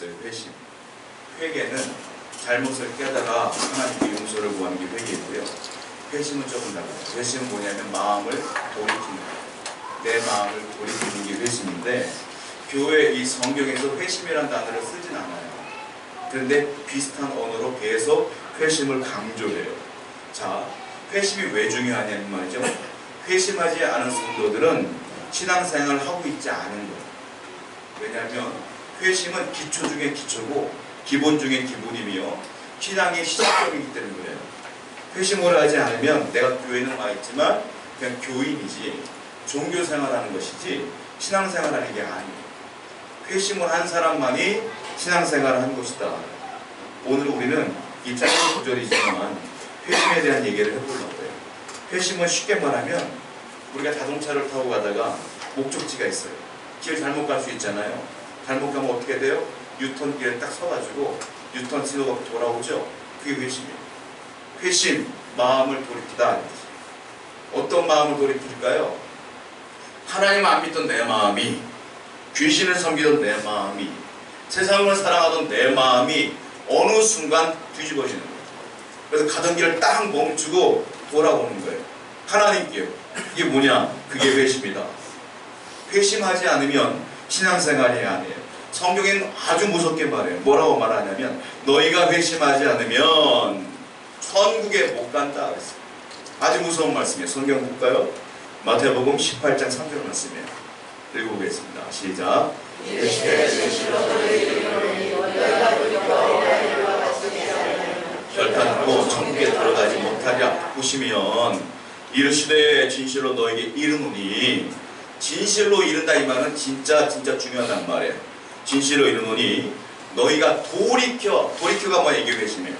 있어요. 회심. 회개는 잘못을 깨달아 하나님께 용서를 구하는 게 회개이고요. 회심은 조금 달라요. 회심은 뭐냐면 마음을 돌이키는 거예요. 내 마음을 돌이키는 게 회심인데, 교회 이 성경에서 회심이라는 단어를 쓰진 않아요. 그런데 비슷한 언어로 계속 회심을 강조해요. 자, 회심이 왜 중요하냐는 말이죠. 회심하지 않은 성도들은 신앙생활을 하고 있지 않은 거예요. 왜냐하면 회심은 기초 중에 기초고 기본 중에 기본이며 신앙의 시작점이기 때문에 그래요. 회심을 하지 않으면 내가 교회는 와 있지만 그냥 교인이지 종교생활하는 것이지 신앙생활하는 게 아니에요. 회심을 한 사람만이 신앙생활을 한 것이다. 오늘 우리는 이 짧은 구절이지만 회심에 대한 얘기를 해보려고 해요. 회심은 쉽게 말하면 우리가 자동차를 타고 가다가 목적지가 있어요. 길 잘못 갈 수 있잖아요. 잘못 가면 어떻게 돼요? 유턴길에 딱 서가지고 유턴 신호가 돌아오죠. 그게 회심이에요. 회심, 마음을 돌이키다. 어떤 마음을 돌이킬까요? 하나님 안 믿던 내 마음이, 귀신을 섬기던 내 마음이, 세상을 사랑하던 내 마음이 어느 순간 뒤집어지는 거예요. 그래서 가던 길을 딱 멈추고 돌아오는 거예요. 하나님께요. 이게 뭐냐? 그게 회심이다. 회심하지 않으면 신앙생활이 아니에요. 성경에는 아주 무섭게 말해요. 뭐라고 말하냐면 너희가 회심하지 않으면 천국에 못 간다 그랬어요. 아주 무서운 말씀이에요. 성경 볼까요? 마태복음 18장 3절 말씀이에요. 읽어보겠습니다. 시작. 결단코 천국에 들어가지 못하리라. 보시면 이르시되 진실로 너에게 이르노니, 진실로 이른다 이 말은 진짜 중요하단 말이에요. 진실로 이르노니 너희가 돌이켜가 뭐야? 이게 회심이에요.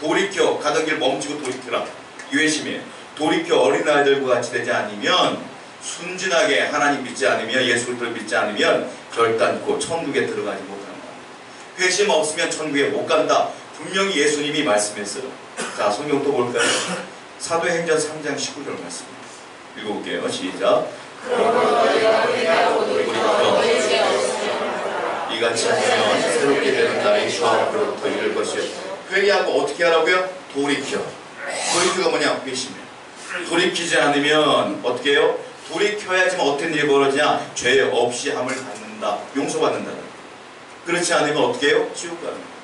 돌이켜, 가던 길 멈추고 돌이켜라. 이 회심이에요. 돌이켜 어린아이들과 같이 되지 않으면, 순진하게 하나님 믿지 않으면, 예수 그리스도를 믿지 않으면 결단코 천국에 들어가지 못한다. 회심 없으면 천국에 못 간다. 분명히 예수님이 말씀했어요. 자, 성경 또 볼까요? 사도행전 3장 19절 말씀 읽어볼게요. 시작. 이같이 하면 새롭게 되는 날이 주 앞으로부터 이를 것이요. 회개하고 어떻게 하라고요? 돌이켜가 뭐냐? 회심이에요. 돌이키지 않으면 어떻게 해요? 돌이켜야지만 어떤 일이 벌어지냐? 죄 없이 함을 받는다. 용서받는다. 그렇지 않으면 어떻게 해요? 지옥 가는 거예요.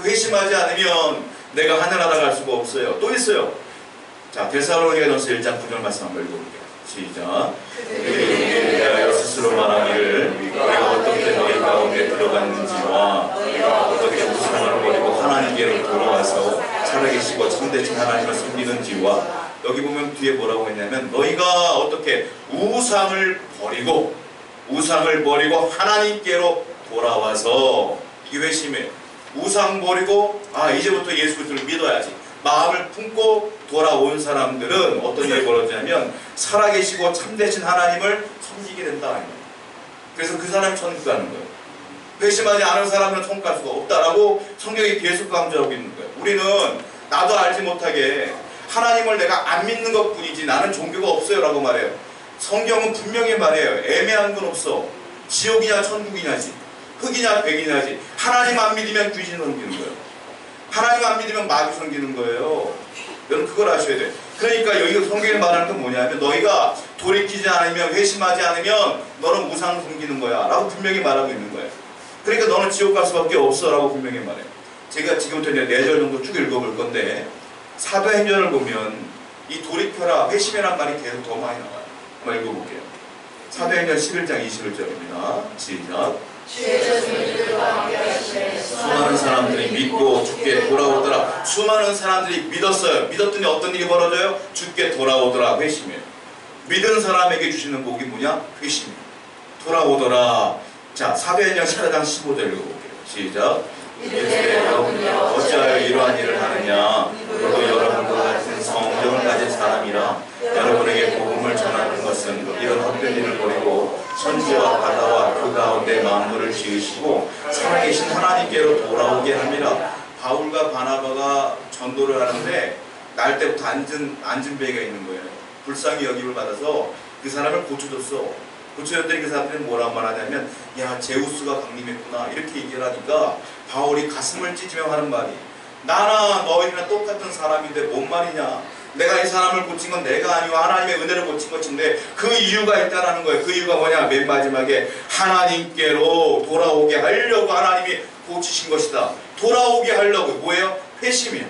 회심하지 않으면 내가 하늘나라 갈 수가 없어요. 또 있어요. 자, 데살로니가전서 1장 9절 말씀 한번 읽어볼게요. 시작. 내가 스스로 말하기를 내가 어떻게 너희 가운데 들어갔는지와 어떻게 우상을 버리고 하나님께로 돌아와서 살아계시고 참되신 하나님을 섬기는지와, 여기 보면 뒤에 뭐라고 했냐면 너희가 어떻게 우상을 버리고 하나님께로 돌아와서, 이게 회심이에요. 우상 버리고 이제부터 예수 그리스도를 믿어야지 마음을 품고 돌아온 사람들은 어떤 일이 벌어지냐면 살아계시고 참되신 하나님을 섬기게 된다. 그래서 그 사람이 천국 가는 거예요. 회심하지 않은 사람은 천국 갈 수가 없다라고 성경이 계속 강조하고 있는 거예요. 우리는 나도 알지 못하게 하나님을 내가 안 믿는 것 뿐이지 나는 종교가 없어요 라고 말해요. 성경은 분명히 말해요. 애매한 건 없어. 지옥이냐 천국이냐지, 흑이냐 백이냐지. 하나님 안 믿으면 귀신 섬기는 거예요. 하나님 안 믿으면 마귀 섬기는 거예요. 여러분 그걸 아셔야 돼요. 그러니까 여기 성경에 말하는 건 뭐냐면 너희가 돌이키지 않으면, 회심하지 않으면 너는 우상 섬기는 거야 라고 분명히 말하고 있는 거예요. 그러니까 너는 지옥 갈 수밖에 없어 라고 분명히 말해요. 제가 지금부터 이제 4절 정도 쭉 읽어볼 건데, 사도행전을 보면 이 돌이켜라, 회심이란 말이 계속 더 많이 나와요. 한번 읽어볼게요. 사도행전 11장 21절입니다. 시작. 수많은 사람들이 믿고 주께 돌아오더라. 수많은 사람들이 믿었어요. 믿었더니 어떤 일이 벌어져요? 주께 돌아오더라. 회심이에요. 믿은 사람에게 주시는 복이 뭐냐? 회심이에요. 돌아오더라. 자, 사도행전 14장 15절 읽어볼게요. 시작. 어찌하여 이러한 일을 하느냐? 그리고 여러분과 같은 성령을 가진 사람이라 여러분에게 복음을 전하는 것은 이런 헛된 일을 버리고 천지와 바다와 그 가운데 만물을 지으시고 살아계신 하나님께로 돌아오게 합니다. 바울과 바나바가 전도를 하는데 날 때부터 앉은 배가 있는 거예요. 불쌍히 여김을 받아서 그 사람을 고쳐줬어. 고초연들이 그 사람들이 뭐라고 말하냐면 야 제우스가 강림했구나 이렇게 얘기를 하니까 바울이 가슴을 찢으며 하는 말이 나나 너희나 똑같은 사람인데 뭔 말이냐 내가 이 사람을 고친 건 내가 아니고 하나님의 은혜를 고친 것인데 그 이유가 있다라는 거예요. 그 이유가 뭐냐 맨 마지막에 하나님께로 돌아오게 하려고 하나님이 고치신 것이다. 돌아오게 하려고 뭐예요? 회심이에요.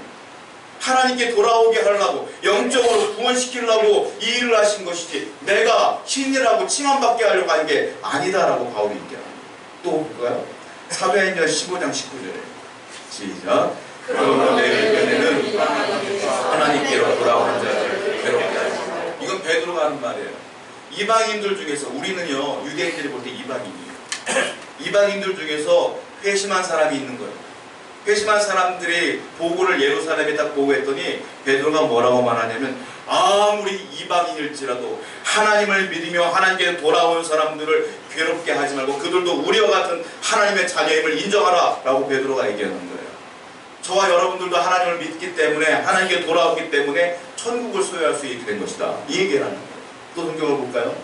하나님께 돌아오게 하려고 영적으로 구원시키려고 이 일을 하신 것이지 내가 신이라고 칭함받게 하려고 하는 게 아니다라고 바울이 얘기합니다. 또 볼까요? 사도행전 15장 19절에 시작 그러므로 내 의견에는 하나님께로 돌아오는 자를 괴롭게 하지. 이건 베드로가 하는 말이에요. 이방인들 중에서 우리는요 유대인들이 볼 때 이방인이에요. 이방인들 중에서 회심한 사람이 있는 거예요. 회심한 사람들이 보고를 예루살렘에 딱 보고했더니 베드로가 뭐라고 말하냐면 아무리 이방인일지라도 하나님을 믿으며 하나님께 돌아오는 사람들을 괴롭게 하지 말고 그들도 우리와 같은 하나님의 자녀임을 인정하라 라고 베드로가 얘기하는 거예요. 저와 여러분들도 하나님을 믿기 때문에 하나님께 돌아오기 때문에 천국을 소유할 수 있게 된 것이다. 이 얘기를 하는 거예요. 또 성경을 볼까요?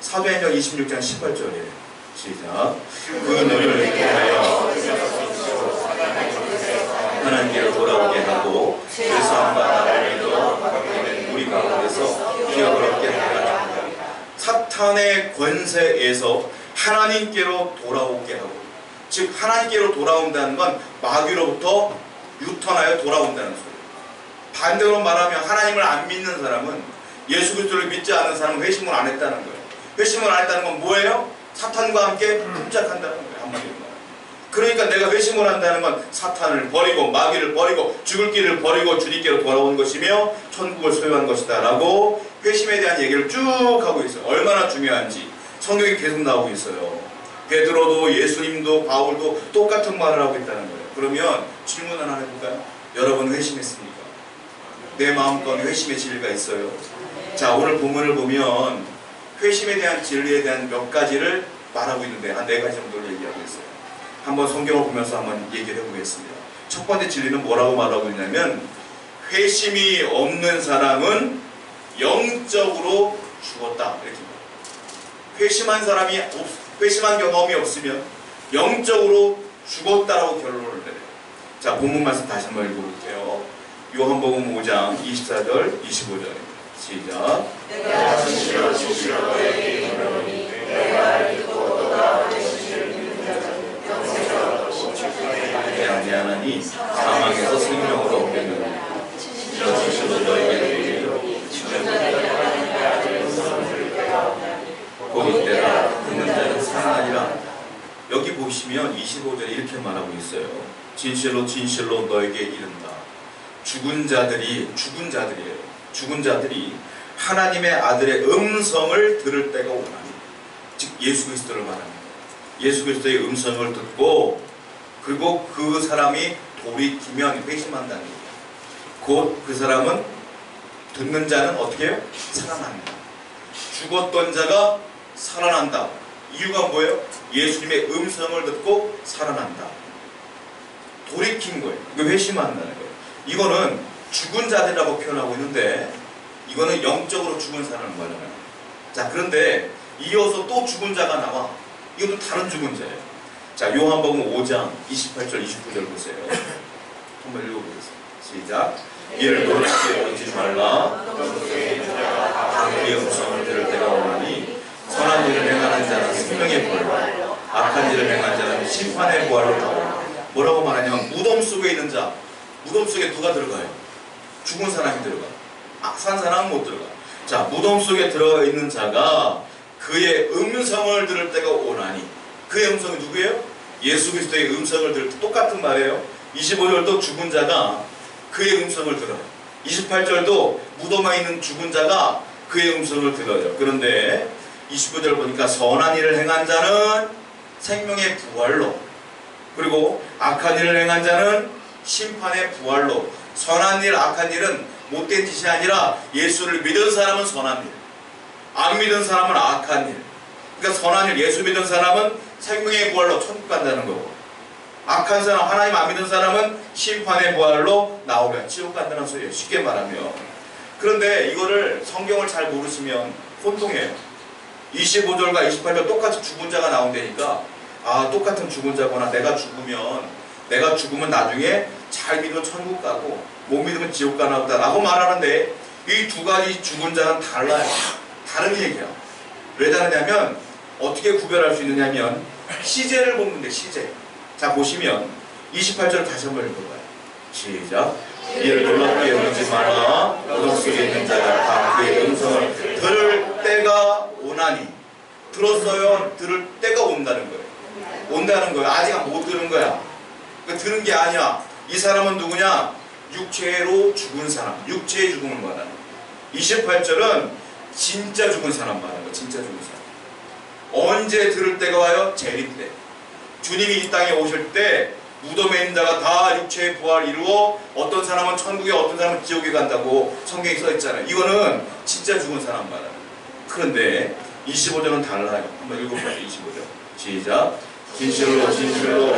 사도행전 26장 18절에 시작 그 너희를 위하여 하나님께로 돌아오게 하고 죄사함과 나를 믿어 우리 가운데서 기업을 얻게 하라. 사탄의 권세에서 하나님께로 돌아오게 하고 즉 하나님께로 돌아온다는 건 마귀로부터 유턴하여 돌아온다는 소리예요. 반대로 말하면 하나님을 안 믿는 사람은 예수 그리스도를 믿지 않는 사람은 회심을 안 했다는 거예요. 회심을 안 했다는 건 뭐예요? 사탄과 함께 흡작한다는 거예요. 한마디로 말하면. 그러니까 내가 회심을 한다는 건 사탄을 버리고 마귀를 버리고 죽을 길을 버리고 주님께로 돌아온 것이며 천국을 소유한 것이다 라고 회심에 대한 얘기를 쭉 하고 있어요. 얼마나 중요한지 성경이 계속 나오고 있어요. 베드로도 예수님도 바울도 똑같은 말을 하고 있다는 거예요. 그러면 질문 하나 해볼까요? 여러분 회심했습니까? 내 마음껏 회심의 진리가 있어요. 자 오늘 본문을 보면 회심에 대한 진리에 대한 몇 가지를 말하고 있는데 한 4가지 정도를 얘기하고 있어요. 한번 성경을 보면서 한번 얘기를 해보겠습니다. 첫 번째 진리는 뭐라고 말하고 있냐면 회심이 없는 사람은 영적으로 죽었다 이렇게 말해요. 회심한 사람이 회심한 경험이 없으면 영적으로 죽었다라고 결론을 내려요. 자 본문 말씀 다시 한번 읽어볼게요. 요한복음 5장 24절 25절입니다. 시작 내가 진실로 진실로 너에게 이르노니 내 말을 듣고 너가 내 진실을 믿는 자는 영생을 얻고 내 아니하나니 사망에서 생명으로 얻겠느니 진실로 진실로 너에게 이르노니 죽은 자들이 하나님의 아들의 음성을 들을 때가 오나니 곧 이때라 듣는 자는 살아나리라. 여기 보시면 25절에 이렇게 말하고 있어요. 진실로 진실로 너에게 이른다. 죽은 자들이에요. 죽은 자들이 하나님의 아들의 음성을 들을 때가 오나니 즉 예수 그리스도를 말합니다. 예수 그리스도의 음성을 듣고 그리고 그 사람이 돌이키면 회심한다는 거예요. 곧 그 사람은 듣는 자는 어떻게 해요? 살아납니다. 죽었던 자가 살아난다. 이유가 뭐예요? 예수님의 음성을 듣고 살아난다. 돌이킨 거예요. 이거 회심한다는 거예요. 이거는 죽은 자들이라고 표현하고 있는데 이거는 영적으로 죽은 사람을 말하는. 자 그런데 이어서 또 죽은 자가 나와. 이것도 다른 죽은 자예요. 자 요한복음 5장 28절 29절 보세요. 한번 읽어보겠습니다. 시작. 이를 놀랍게 여기지 말라. 그의 음성을 들을 때가 오나니 선한 일을 행하는 자는 생명의 부활로 악한 일을 행하는 자는 심판의 부활로 나오라. 뭐라고 말하냐면 무덤 속에 있는 자. 무덤 속에 누가 들어가요? 죽은 사람이 들어가. 산 사람은 못 들어가. 자, 무덤 속에 들어가 있는 자가 그의 음성을 들을 때가 오나니. 그의 음성이 누구예요? 예수 그리스도의 음성을 들을 때 똑같은 말이에요. 25절도 죽은 자가 그의 음성을 들어요. 28절도 무덤에 있는 죽은 자가 그의 음성을 들어요. 그런데 29절 보니까 선한 일을 행한 자는 생명의 부활로 그리고 악한 일을 행한 자는 심판의 부활로. 선한 일, 악한 일은 못된 짓이 아니라 예수를 믿은 사람은 선한 일, 안 믿은 사람은 악한 일. 그러니까 선한 일, 예수 믿은 사람은 생명의 부활로 천국 간다는 거고 악한 사람, 하나님 안 믿은 사람은 심판의 부활로 나오면 지옥 간다는 소리예요. 쉽게 말하면. 그런데 이거를 성경을 잘 모르시면 혼동해요. 25절과 28절 똑같이 죽은 자가 나온다니까, 아, 똑같은 죽은 자구나. 내가 죽으면 나중에 잘 믿으면 천국 가고 못 믿으면 지옥 가나 보다 라고 말하는데, 이 두 가지 죽은 자는 달라요. 다른 얘기야. 왜 다르냐면, 어떻게 구별할 수 있느냐면 시제를 보면 돼. 시제. 자, 보시면 28절 다시 한번 읽어봐요. 시작. 이를 놀랍게 여기지 마라. 어둠 속에 있는 자가 다 그의 음성을 들을 때가 오나니. 들었어요? 들을 때가 온다는 거예요. 온다는 거예요. 아직 못 들은 거야. 그러니까 들은 게 아니야. 이 사람은 누구냐? 육체로 죽은 사람. 육체의 죽음을 말하는 거예요. 28절은 진짜 죽은 사람 말하는 거예요. 진짜 죽은 사람. 언제 들을 때가 와요? 재림 때. 주님이 이 땅에 오실 때 무덤에 있는 자가 다 육체의 부활을 이루어 어떤 사람은 천국에 어떤 사람은 지옥에 간다고 성경에 써 있잖아요. 이거는 진짜 죽은 사람 말하는 거예요. 그런데 25절은 달라요. 한번 읽어보세요. 25절. 시작. 진실로 진실로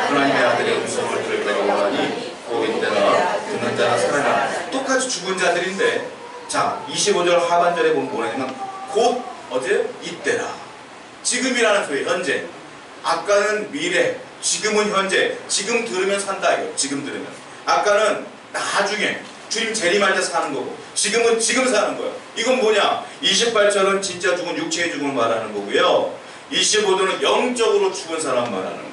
하나님의 아들의 음성을 들을 때가 오나니 곧 이때나 듣는 자는 살아나리라. 똑같이 죽은 자들인데, 자, 25절 하반절에 보면 뭐냐면 곧 어제 이때라. 지금이라는 소리. 현재. 아까는 미래, 지금은 현재. 지금 들으면 산다 이거. 지금 들으면. 아까는 나중에 주님 재림할 때 사는 거고, 지금은 지금 사는 거예요. 이건 뭐냐? 28절은 진짜 죽은 육체의 죽음을 말하는 거고요. 25절은 영적으로 죽은 사람 말하는 거예요.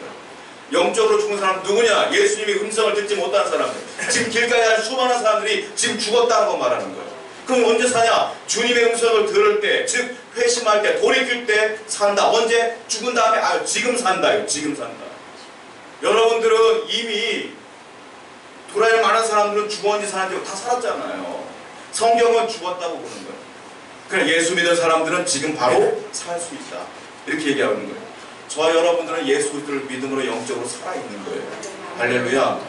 영적으로 죽은 사람 누구냐? 예수님의 음성을 듣지 못하는 사람들. 지금 길가에 한 수많은 사람들이 지금 죽었다는 거 말하는 거예요. 그럼 언제 사냐? 주님의 음성을 들을 때, 즉 회심할 때, 돌이킬 때 산다. 언제? 죽은 다음에. 지금 산다요. 지금 산다. 여러분들은 이미 돌아야 많은 사람들은 죽었는지 사는지 다 살았잖아요. 성경은 죽었다고 보는 거예요. 그냥 예수 믿은 사람들은 지금 바로 살 수 있다. 이렇게 얘기하는 거예요. 저와 여러분들은 예수 그리스도를 믿음으로 영적으로 살아있는 거예요. 할렐루야.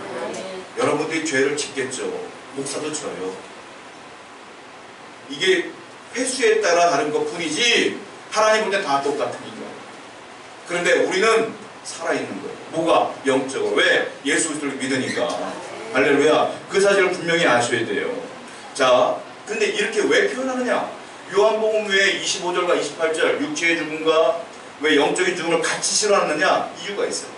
여러분들이 죄를 짓겠죠. 목사도 져요. 이게 횟수에 따라 다른 것 뿐이지 하나님 볼 때 다 똑같으니까. 그런데 우리는 살아있는 거예요. 뭐가? 영적으로. 왜? 예수 그리스도를 믿으니까. 할렐루야. 그 사실을 분명히 아셔야 돼요. 자, 근데 이렇게 왜 표현하느냐? 요한복음 외에 25절과 28절 육체의 죽음과 왜 영적인 죽음을 같이 실어놨느냐? 이유가 있어요.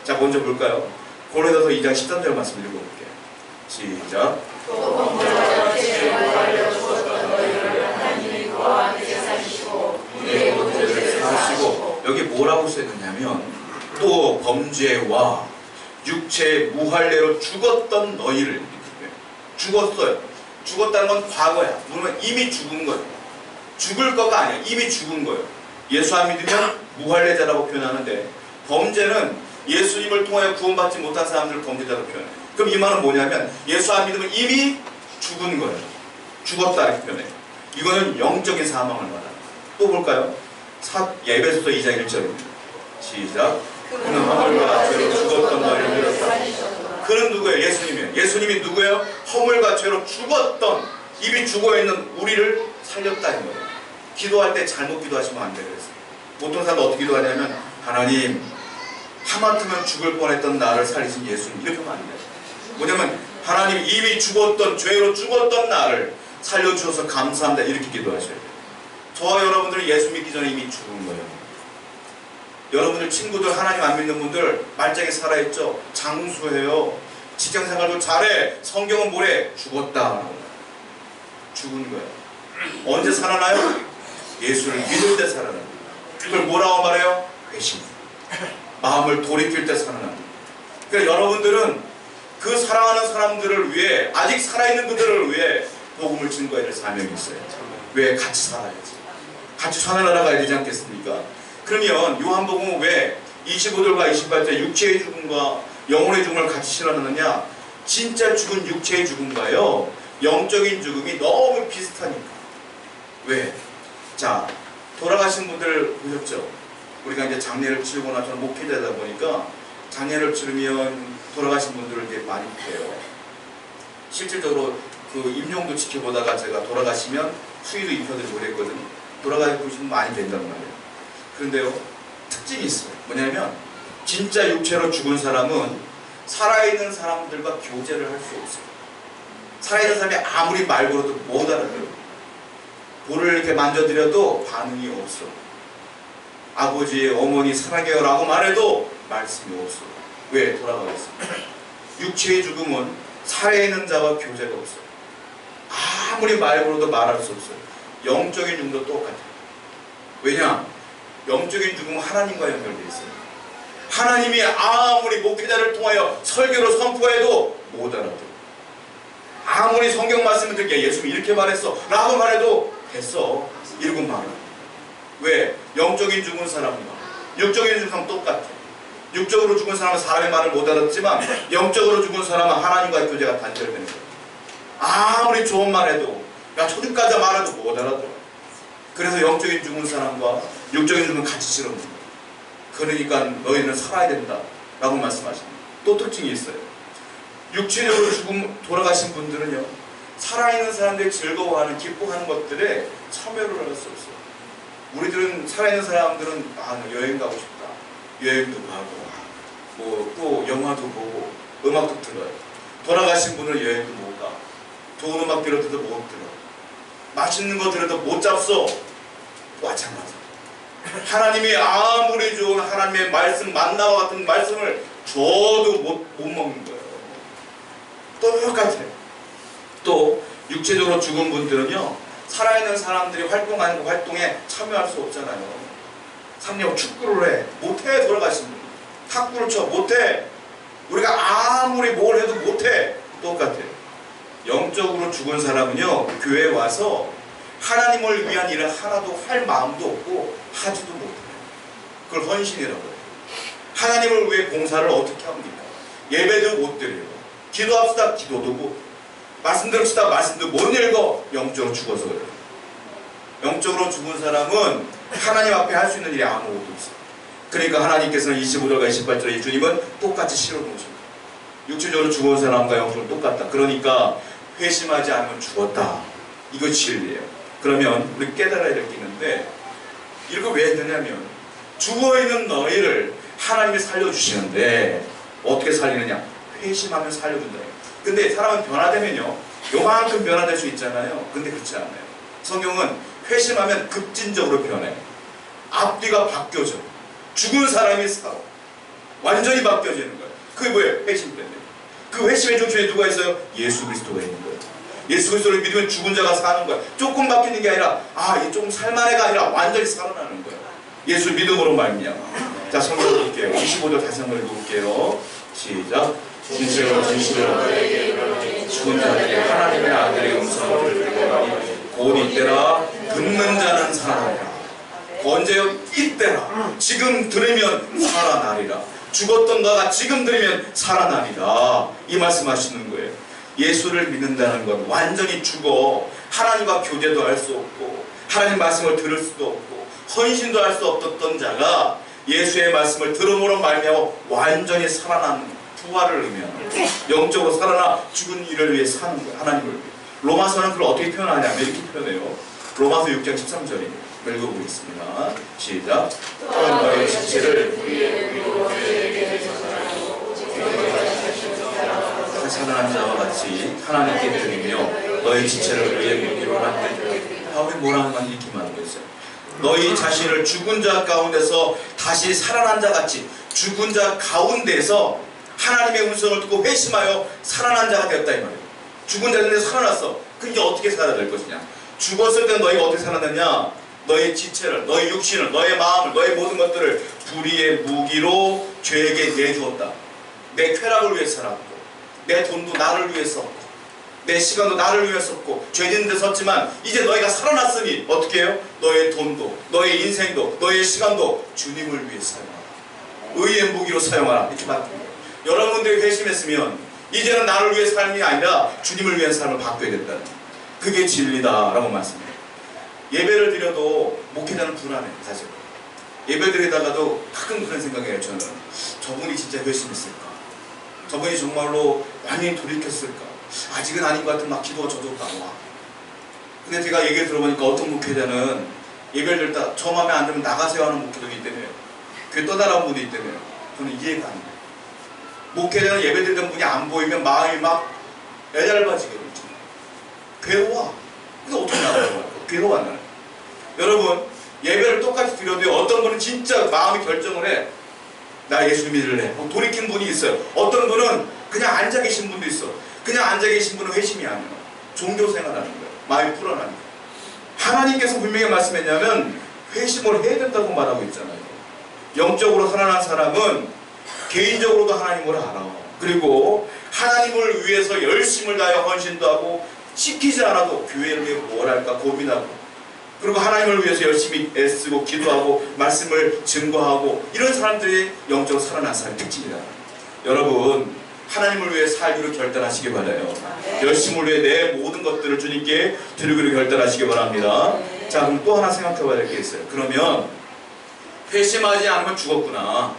자, 먼저 볼까요? 고린도서 2장 13절 말씀 읽어볼게요. 시작. 여기 뭐라고 써있느냐면, 또 범죄와 육체의 무할례로 죽었던 너희를. 죽었어요. 죽었다는 건 과거야. 물론 이미 죽은 거예요. 죽을 거가 아니야. 이미 죽은 거예요. 예수 안 믿으면 무할례자라고 표현하는데, 범죄는 예수님을 통하여 구원받지 못한 사람들을 범죄자로 표현해요. 그럼 이 말은 뭐냐면 예수 안 믿으면 이미 죽은 거예요. 죽었다 이렇게 표현해요. 이거는 영적인 사망을 말합니다. 또 볼까요? 에베소서 2장 1절입니다. 시작. 그는 허물과 죄로 죽었던 너희를 믿었다. 그는 누구예요? 예수님이에요. 예수님이 누구예요? 허물과 죄로 죽었던, 이미 죽어있는 우리를 살렸다 이 거예요. 기도할 때 잘못 기도하시면 안 돼요. 그래서 보통 사람들 어떻게 기도하냐면, 하나님 하마터면 죽을 뻔했던 나를 살리신 예수님, 이렇게 하면 안 돼요. 뭐냐면 하나님 이미 죽었던, 죄로 죽었던 나를 살려주셔서 감사합니다, 이렇게 기도하셔야 돼요. 저와 여러분들은 예수 믿기 전에 이미 죽은 거예요. 여러분들 친구들, 하나님 안 믿는 분들 말짱에 살아있죠? 장수해요. 직장생활도 잘해. 성경은 뭐래? 죽었다. 죽은 거예요. 언제 살아나요? 예수를 믿을 때 살아나요. 그걸 뭐라고 말해요? 회심. 마음을 돌이킬 때 살아납니다. 그러니까 여러분들은 그 사랑하는 사람들을 위해, 아직 살아있는 그들을 위해 복음을 증거해야 될 사명이 있어요. 왜? 같이 살아야지. 같이 산을 날아가야 되지 않겠습니까? 그러면 요한복음은 왜 25절과 28절 육체의 죽음과 영혼의 죽음을 같이 실어놨느냐? 진짜 죽은 육체의 죽음과요, 영적인 죽음이 너무 비슷하니까. 왜? 자, 돌아가신 분들 보셨죠? 우리가 이제 장례를 치르고 나서 목회자다 보니까 장례를 치르면 돌아가신 분들을 이제 많이 봬요. 실질적으로 그 임종도 지켜보다가 제가 돌아가시면 수의도 입혀드리고 그랬거든요. 돌아가시면 많이 된단 말이에요. 그런데요, 특징이 있어요. 뭐냐면 진짜 육체로 죽은 사람은 살아있는 사람들과 교제를 할 수 없어요. 살아있는 사람이 아무리 말 걸어도 못 알아들어요. 볼을 이렇게 만져드려도 반응이 없어. 아버지, 어머니 사랑해요 라고 말해도 말씀이 없어. 왜? 돌아가겠어. 육체의 죽음은 살아있는 자와 교제가 없어. 아무리 말 걸어도 말할 수 없어요. 영적인 죽음도 똑같아요. 왜냐? 영적인 죽음은 하나님과 연결되어 있어요. 하나님이 아무리 목회자를 통하여 설교로 선포해도 못 알아들어. 아무리 성경 말씀을 듣게 예수님이 이렇게 말했어 라고 말해도 됐어. 이러고 말아. 왜? 영적인 죽은 사람과 육적인 죽은 사람은 똑같아. 육적으로 죽은 사람은 사람의 말을 못 알았지만 영적으로 죽은 사람은 하나님과의 교제가 단절되는 거야. 아무리 좋은 말 해도 야 초집까지 말해도 못 알아들어. 그래서 영적인 죽은 사람과 육적인 죽은 같이 실험는 거야. 그러니까 너희는 살아야 된다 라고 말씀하십니다. 또 특징이 있어요. 육체적으로 돌아가신 분들은요, 살아있는 사람들이 즐거워하는 기뻐하는 것들에 참여를 할 수 없어요. 우리들은 살아있는 사람들은 여행 가고 싶다, 여행도 가고 뭐 또 영화도 보고 음악도 들어요. 돌아가신 분은 여행도 못 가, 좋은 음악 들어도 못 들어, 맛있는 거 들어도 못 잡숴. 마찬가지. 하나님이 아무리 좋은 하나님의 말씀, 만나와 같은 말씀을 줘도 못 먹는 거예요. 똑같아요. 또 육체적으로 죽은 분들은요, 살아있는 사람들이 활동하는 그 활동에 참여할 수 없잖아요. 삼령 축구를 해, 못해. 돌아가신 분 탁구를 쳐, 못해. 우리가 아무리 뭘 해도 못해. 똑같아요. 영적으로 죽은 사람은요, 교회에 와서 하나님을 위한 일을 하나도 할 마음도 없고 하지도 못해요. 그걸 헌신이라고 해요. 하나님을 위해 봉사를 어떻게 합니까? 예배도 못 드려요. 기도합시다, 기도도 못. 말씀 들읍시다, 말씀도 못 읽어. 영적으로 죽어서 그래요. 영적으로 죽은 사람은 하나님 앞에 할 수 있는 일이 아무것도 없어요. 그러니까 하나님께서는 25절과 28절에 주님은 똑같이 실어 놓으십니다. 육체적으로 죽은 사람과 영적으로 똑같다. 그러니까 회심하지 않으면 죽었다. 이거 진리예요. 그러면 우리 깨달아야 될 게 있는데, 이거 왜 했느냐면 죽어있는 너희를 하나님이 살려주시는데 어떻게 살리느냐? 회심하면 살려준다. 근데 사람은 변화되면요, 요만큼 변화될 수 있잖아요. 근데 그렇지 않아요. 성경은 회심하면 급진적으로 변해. 앞뒤가 바뀌어져. 죽은 사람이 살아. 완전히 바뀌어지는 거예요. 그게 뭐예요? 회심 때문에. 그 회심의 중심에 누가 있어요? 예수 그리스도가 있는 거예요. 예수 그리스도를 믿으면 죽은 자가 사는 거야. 조금 바뀌는 게 아니라 이 조금 살만해가 아니라 완전히 살아나는 거야. 예수 믿음으로 말미암아. 자, 성경 볼게요. 25절 다시 한번 읽어볼게요. 시작. 진실로 죽은 자들이 하나님의 아들의 음성을 들으니 곧 이때라 듣는 자는 살아나리라. 언제요? 이때라. 지금 들으면 살아나리라. 죽었던 너가 지금 들으면 살아나리라. 이 말씀하시는 거예요. 예수를 믿는다는 건 완전히 죽어 하나님과 교제도 할 수 없고 하나님 말씀을 들을 수도 없고 헌신도 할 수 없었던 자가 예수의 말씀을 들음으로 말미암아 완전히 살아나는 부활을 의미하는 영적으로 살아나 죽은 이를 위해 사는 거예요. 하나님을 위해. 로마서는 그걸 어떻게 표현하냐면 이렇게 표현해요. 로마서 6장 13절입니다. 읽어보겠습니다. 시작. 너의 지체를 살아난 자와 같이 하나님께 드리며 너희 지체를 의의 무기로 만들. 바울이 뭐라는 건 이렇게 말하고 있어요. 너희 자신을 죽은 자 가운데서 다시 살아난 자 같이 죽은 자 가운데서 하나님의 음성을 듣고 회심하여 살아난 자가 되었다 이 말이에요. 죽은 자인데 살아났어. 그럼 이제 어떻게 살아야 될 것이냐? 죽었을 때 너희가 어떻게 살아났냐? 너의 지체를, 너의 육신을, 너의 마음을, 너의 모든 것들을 불의의 무기로 죄에게 내주었다. 내 쾌락을 위해 살았고 내 돈도 나를 위해 썼고 내 시간도 나를 위해 썼고 죄짓는 데 썼지만 이제 너희가 살아났으니 어떻게 해요? 너의 돈도 너의 인생도 너의 시간도 주님을 위해 사용하라. 의의 무기로 사용하라. 이렇게 말합니다. 여러분들이 회심했으면 이제는 나를 위해 삶이 아니라 주님을 위한 삶을 바꿔야 된다는, 그게 진리다라고 말씀해요. 예배를 드려도 목회자는 불안해요. 사실 예배 드리다가도 가끔 그런 생각이에요. 저는 저분이 진짜 회심했을까? 저분이 정말로 완전히 돌이켰을까? 아직은 아닌 것 같은 막 기도가 저절로 나와. 근데 제가 얘기를 들어보니까 어떤 목회자는 예배를 드릴 때 저 마음에 안 들면 나가세요 하는 목회자도 있다며요. 교회 떠나라는 분도 있다며요. 저는 이해가 안 돼요. 목회자는 예배 드리던 분이 안 보이면 마음이 막 애달바지게 그러죠. 괴로워. 그래서 어떻게 나가라고 할까? 괴로워 안 나요? 여러분, 예배를 똑같이 드려도 어떤 분은 진짜 마음이 결정을 해. 나 예수 믿을래. 돌이킨 분이 있어요. 어떤 분은 그냥 앉아 계신 분도 있어. 그냥 앉아 계신 분은 회심이 아니에요. 종교 생활하는 거예요. 마음이 불안하니까. 하나님께서 분명히 말씀했냐면 회심을 해야 된다고 말하고 있잖아요. 영적으로 살아난 사람은 개인적으로도 하나님을 알아. 그리고 하나님을 위해서 열심을 다하여 헌신도 하고 시키지 않아도 교회를 위해 뭘 할까 고민하고, 그리고 하나님을 위해서 열심히 애쓰고 기도하고 말씀을 증거하고, 이런 사람들이 영적으로 살아난 사람의 특징이다. 여러분, 하나님을 위해 살기로 결단하시기 바라요. 열심을 위해 내 모든 것들을 주님께 드리기로 결단하시기 바랍니다. 자, 그럼 또 하나 생각해 봐야 될 게 있어요. 그러면 회심하지 않으면 죽었구나.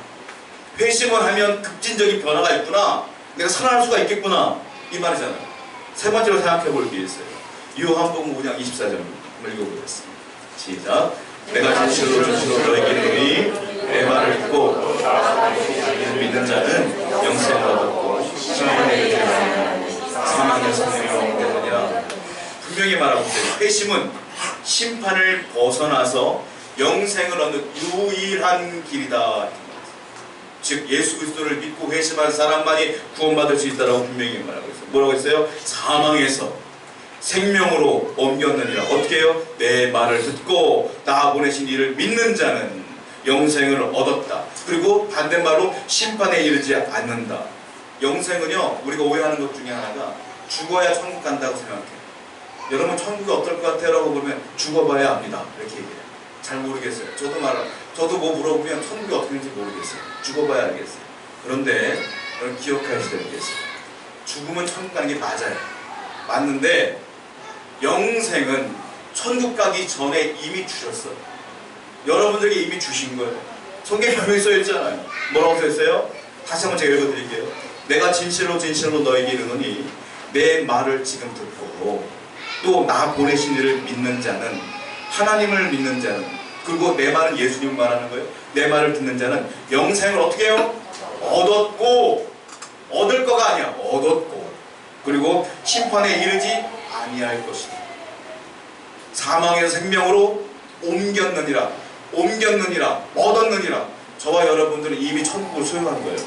회심을 하면 급진적인 변화가 있구나. 내가 살아날 수가 있겠구나. 이 말이잖아요. 세 번째로 생각해 볼 게 있어요. 요한복음 5장 24절 한번 읽어보겠습니다. 시작. 내가 진실로 너에게 이르노니 내 말을 듣고 믿는 자는 영생을 얻었고 심판에 이르지 아니하나니 사망의 생명을 얻게 되느니라. 분명히 말하고 있어요. 회심은 심판을 벗어나서 영생을 얻는 유일한 길이다. 즉 예수 그리스도를 믿고 회심한 사람만이 구원받을 수 있다고 분명히 말하고 있어요. 뭐라고 했어요? 사망에서 생명으로 옮겼느니라. 어떻게 해요? 내 말을 듣고 나 보내신 이를 믿는 자는 영생을 얻었다. 그리고 반대말로 심판에 이르지 않는다. 영생은요, 우리가 오해하는 것 중에 하나가 죽어야 천국 간다고 생각해요. 여러분, 천국이 어떨 것 같아요? 라고 보면 죽어봐야 압니다. 이렇게 얘기해요. 잘 모르겠어요. 저도 뭐 물어보면 천국이 어떻게 되는지 모르겠어요. 죽어봐야 알겠어요. 그런데 여러분 기억하셔야 될 게 있어요. 죽으면 천국 가는 게 맞아요. 맞는데 영생은 천국 가기 전에 이미 주셨어요. 여러분들에게 이미 주신 거예요. 성경에 분명히 써있잖아요. 뭐라고 써있어요? 다시 한번 제가 읽어드릴게요. 내가 진실로 너에게 이르노니 내 말을 지금 듣고 또 나 보내신 이를 믿는 자는, 하나님을 믿는 자는, 그리고 내 말은 예수님 말하는 거예요. 내 말을 듣는 자는 영생을 어떻게 해요? 얻었고, 얻을 거가 아니야. 얻었고, 그리고 심판에 이르지 아니할 것이다. 사망에서 생명으로 옮겼느니라. 얻었느니라. 저와 여러분들은 이미 천국을 소유한 거예요.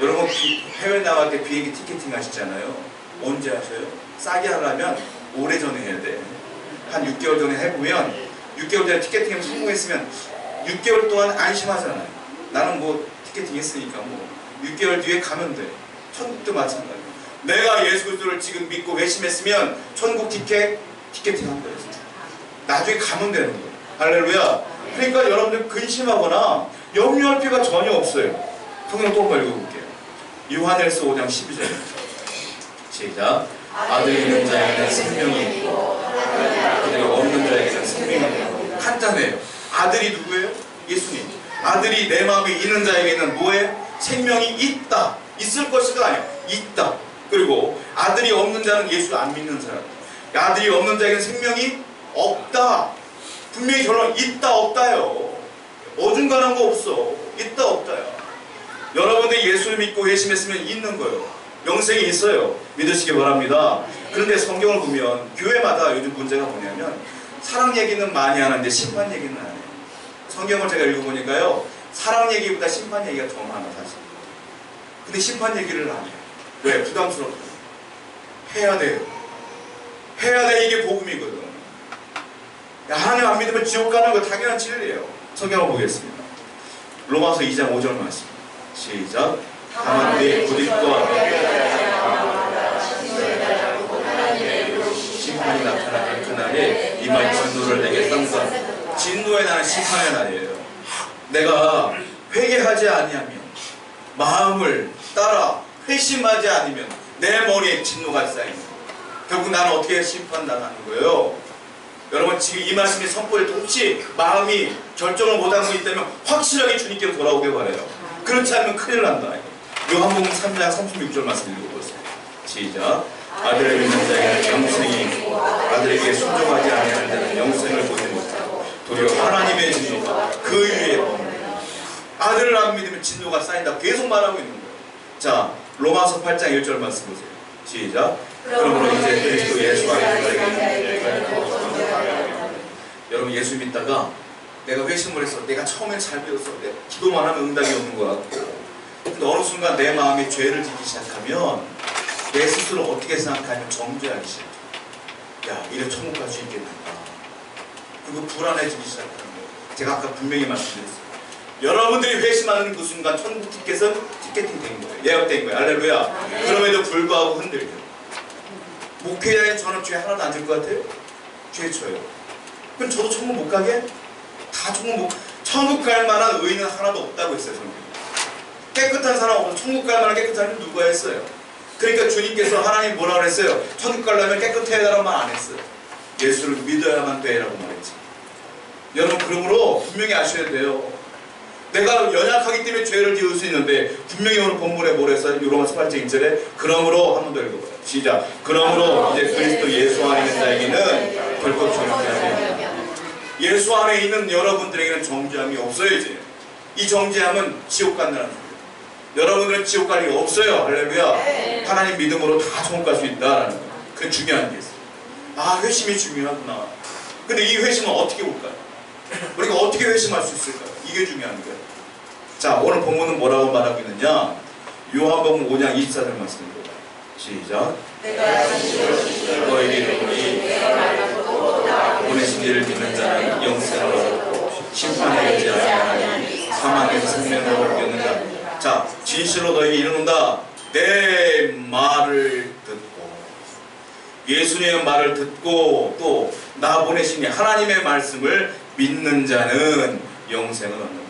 여러분 해외 나갈 때 비행기 티켓팅 하시잖아요. 언제 하셔요? 싸게 하려면 오래전에 해야 돼. 한 6개월 전에 해보면 6개월 전에 티켓팅에 성공했으면 6개월 동안 안심하잖아요. 나는 뭐 티켓팅 했으니까 뭐 6개월 뒤에 가면 돼. 천국도 마찬가지예요. 내가 예수 그리스도를 지금 믿고 회심했으면 천국 티켓팅 한 거예요. 나중에 가면 되는 거예요. 할렐루야. 그러니까 여러분들 근심하거나 염려할 필요가 전혀 없어요. 성경 또 한번 읽어볼게요. 요한일서 5장 12절 시작. 아들이 있는 자에게는 생명이 있고 아들이 없는 자에게는 생명이 없고. 간단해요. 아들이 누구예요? 예수님. 아들이 내 마음에 있는 자에게는 뭐예요? 생명이 있다. 있을 것이가 아니야. 있다. 그리고 아들이 없는 자는 예수 안 믿는 사람. 아들이 없는 자에게는 생명이 없다. 분명히 결론 있다 없다요. 어중간한 거 없어. 있다 없다요. 여러분들이 예수를 믿고 회심했으면 있는 거예요. 영생이 있어요. 믿으시기 바랍니다. 그런데 성경을 보면 교회마다 요즘 문제가 뭐냐면 사랑 얘기는 많이 하는데 심판 얘기는 안 해요. 성경을 제가 읽어보니까요, 사랑 얘기보다 심판 얘기가 더 많아 사실. 근데 심판 얘기를 안 해요. 왜? 부담스럽다. 해야 돼요. 해야 돼. 이게 복음이거든. 하나님 안 믿으면 지옥 가는 거 당연한 진리예요. 성경을 보겠습니다. 로마서 2장 5절 말씀 시작. 다만 우리의 고집과 심판이 나타나는 그날에 이말 진노를 내게 쌍쌍. 진노의 날은 심판의 날이에요. 내가 회개하지 아니하면, 마음을 따라 회심하지 않으면 내 머리에 진노가 쌓입니다. 결국 나는 어떻게 심판당하는 거예요? 여러분 지금 이 말씀이 선포될 때 혹시 마음이 결정을 못하고 있다면 확실하게 주님께로 돌아오길 바라요. 그렇지 않으면 큰일 난다. 요한복음 3장 36절 말씀 읽어보세요. 시작. 아들을 믿는 자에게는 영생이 있고 아들에게 순종하지 아니하는 자는 영생을 보지 못하고 도리어 하나님의 진노가 그 위에 머무르리라. 아들을 안 믿으면 진노가 쌓인다. 계속 말하고 있는 거예요. 자, 로마서 8장 1절 말씀 보세요. 시작. 그러므로 이제 그리스도 예수 안에 여러분 예수 믿다가 내가 회심을 해서 내가 처음에 잘 배웠어. 내가 기도만 하면 응답이 오는 것 같고, 근데 어느 순간 내 마음에 죄를 짓기 시작하면 내 스스로 어떻게 생각하면 정죄하기 시작해. 야, 이래 천국 갈 수 있겠는가. 그리고 불안해지기 시작하는 거예요. 제가 아까 분명히 말씀드렸어요. 여러분들이 회심하는 그 순간 천국 티켓은 티켓팅 된 거예요. 예약된 거예요. 할렐루야. 그럼에도 불구하고 흔들려요. 목회자인 저는 죄 하나도 안 질 것 같아요? 죄 쳐요. 그럼 저도 천국 못 가게? 다 천국 갈 만한 의인은 하나도 없다고 했어요. 성경에. 깨끗한 사람 없어. 천국 갈 만한 깨끗한 사람 누가 했어요? 그러니까 주님께서 하나님 뭐라고 했어요? 천국 가려면 깨끗해야 되라는 말 안 했어요. 예수를 믿어야만 돼라고 말했지. 여러분, 그러므로 분명히 아셔야 돼요. 내가 연약하기 때문에 죄를 지을 수 있는데, 분명히 오늘 본문에 뭐랬어요? 로마서 8장 1절에 그러므로, 한 번 더 읽어봐요. 시작. 그러므로 이제 그리스도 예수 안에 있는 자에게는 결코 정죄함이, 예수 안에 있는 여러분들에게는 정죄함이 없어요. 이제 이 정죄함은 지옥 간다는 거예요. 여러분들은 지옥 갈 리가 없어요. 할렐루야. 하나님 믿음으로 다 천국 갈 수 있다라는 거예요. 그게 중요한 게 있어요. 아, 회심이 중요하구나. 근데 이 회심은 어떻게 올까요? 우리가 어떻게 회심할 수 있을까요? 이게 중요한 거예요. 자, 오늘 본문은 뭐라고 말하고 있느냐? 요한복음 5장 24절 말씀입니다. 시작. 너에게 이르노니 보내신 이를 믿는 자는 영생을 얻고 심판에 이르지 아니하나니 사망에서 생명을 얻는 자. 자, 진실로 너에게 이르노다. 내 말을 듣고, 예수님의 말을 듣고 또 나 보내신 하나님의 말씀을 믿는 자는 영생을 얻는다.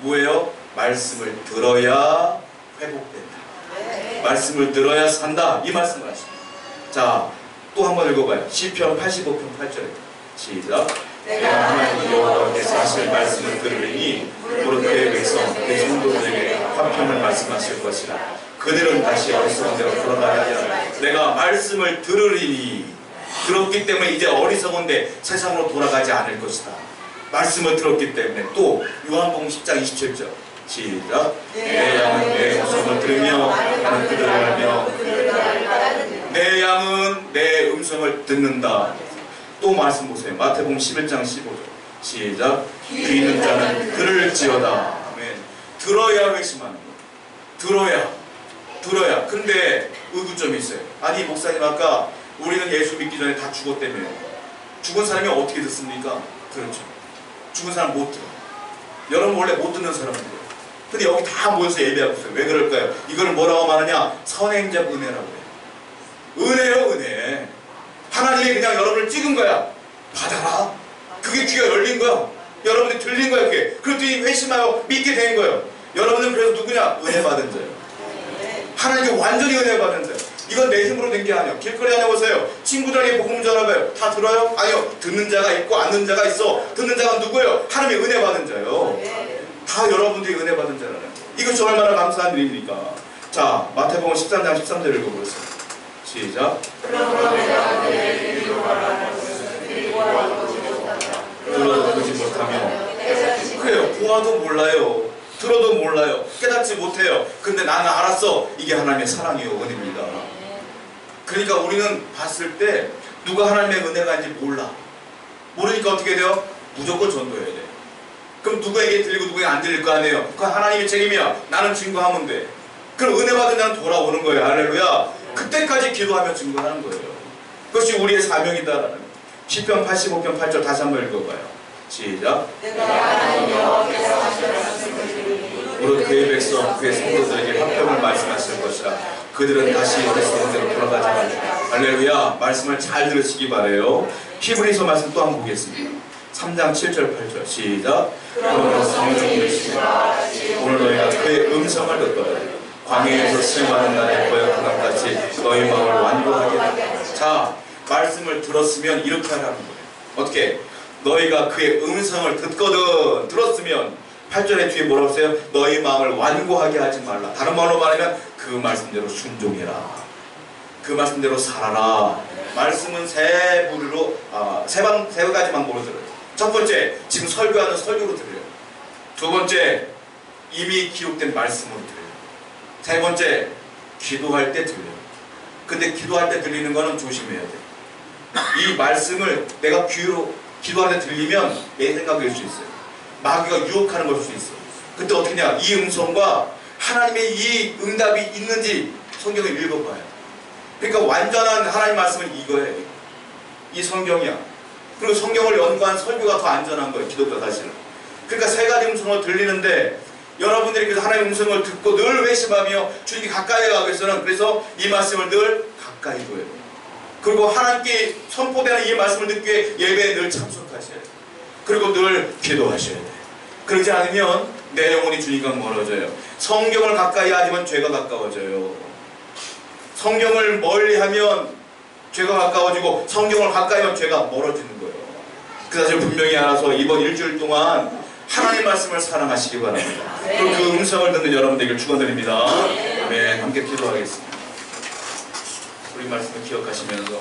뭐예요? 말씀을 들어야 회복된다. 말씀을 들어야 산다. 이 말씀을 하십니다. 자, 또 한번 읽어봐요. 시편 85편 8절에 시작. 내가 하나님 여호와께서 하실 말씀을 들으리니 무릇 그의 백성 그 성도들에게 화평을 말씀하실 것이라. 그들은 다시 어리석은 대로 돌아가야 하리라. 내가 말씀을 들으리니, 들었기 때문에 이제 어리석은데 세상으로 돌아가지 않을 것이다. 말씀을 들었기 때문에. 또 요한복음 10장 27절 시작. 내 양은 내 음성을 들으며 나는 그들을 알며 내 양은 내 음성을 듣는다. 또 말씀 보세요. 마태복음 11장 15절 시작. 귀 있는 자는 들을지어다. 아멘. 들어야 회심하는 거예요. 들어야. 근데 의구점이 있어요. 아니 목사님, 아까 우리는 예수 믿기 전에 다 죽었다며요. 죽은 사람이 어떻게 듣습니까? 그렇죠. 죽은 사람 못 들어. 여러분 원래 못 듣는 사람들이에요. 근데 여기 다 모여서 예배하고 있어요. 왜 그럴까요? 이걸 뭐라고 말하냐? 선행적 은혜라고 해요. 은혜요, 은혜. 하나님이 그냥 여러분을 찍은 거야. 받아라. 그게 귀가 열린 거야. 여러분이 들린 거야. 그게. 그랬더니 회심하여 믿게 된 거예요. 여러분은 그래서 누구냐? 은혜 받은 자예요. 하나님께 완전히 은혜 받은 자예요. 이건 내 힘으로 된 게 아니에요. 길거리 안에 보세요. 친구들에게 복음 전하봐요. 다 들어요? 아니요. 듣는 자가 있고 안 듣는 자가 있어. 듣는 자가 누구예요? 하나님의 은혜 받은 자예요. 다 여러분들이 은혜 받은 자라는 거예요. 이것이 얼마나 감사한 일입니까? 자, 마태복음 13장 13절 읽어보세요. 시작. 들어도 보지 못하며. 그래요. 보아도 몰라요. 들어도 몰라요. 깨닫지 못해요. 근데 나는 알았어. 이게 하나님의 사랑이요, 은혜입니다. 그러니까 우리는 봤을 때 누가 하나님의 은혜가 있는지 몰라. 모르니까 어떻게 돼요? 무조건 전도해야 돼. 그럼 누구에게 들리고 누구에게 안 들릴 거 아니에요? 그건 하나님의 책임이야. 나는 증거하면 돼. 그럼 은혜 받은 자는 돌아오는 거예요. 할렐루야. 그때까지 기도하며 증거하는 거예요. 그것이 우리의 사명이다라는. 시편 85편 8절 다시 한번 읽어봐요. 시작. 무릇 그의 백성 그의 성도들에게 화평을 말씀하실 것이라. 그들은 다시 어리석은 대로 돌아가지 말라. 할렐루야. 말씀을 잘 들으시기 바래요. 히브리서 말씀 또 한번 보겠습니다. 3장 7절 8절 시작. 그러므로 성령을 믿으시라. 오늘 너희가 그의 음성을 듣거든 광야에서 수행하는 날에 보여 그날같이 너희 마음을 완고하게 하라. 자, 말씀을 들었으면 이렇게 하라는 거예요. 어떻게? 너희가 그의 음성을 듣거든. 들었으면 8절에 뒤에 뭐라고 했어요? 너희 마음을 완고하게 하지 말라. 다른 말로 말하면 그 말씀대로 순종해라. 그 말씀대로 살아라. 말씀은 세 부류로 세 가지 방법으로 들어요. 첫 번째, 지금 설교하는 설교로 들려요. 두 번째, 이미 기록된 말씀으로 들려요. 세 번째, 기도할 때 들려요. 근데 기도할 때 들리는 거는 조심해야 돼. 이 말씀을 내가 귀로 기도하는데 들리면 내 생각일 수 있어요. 마귀가 유혹하는 걸 수 있어. 그때 어떻게 하냐? 이 음성과 하나님의 이 응답이 있는지 성경을 읽어봐요. 그러니까 완전한 하나님 말씀은 이거예요. 이 성경이야. 그리고 성경을 연구한 설교가 더 안전한 거예요. 기독교 사실은. 그러니까 세 가지 음성을 들리는데 여러분들이 그래서 하나님의 음성을 듣고 늘 회심하며 주님께 가까이 가기 위해서는 그래서 이 말씀을 늘 가까이 둬야 돼요. 그리고 하나님께 선포되는 이 말씀을 듣기 위해 예배에 늘 참석하셔야 돼요. 그리고 늘 기도하셔야 돼요. 그러지 않으면 내 영혼이 주님과 멀어져요. 성경을 가까이 하지만 죄가 가까워져요. 성경을 멀리하면 죄가 가까워지고 성경을 가까이 하면 죄가 멀어지는 거예요. 그 사실 분명히 알아서 이번 일주일 동안 하나님 말씀을 사랑하시기 바랍니다. 그리고 그 음성을 듣는 여러분들에게 축원드립니다. 아멘. 함께 기도하겠습니다. 우리 말씀을 기억하시면서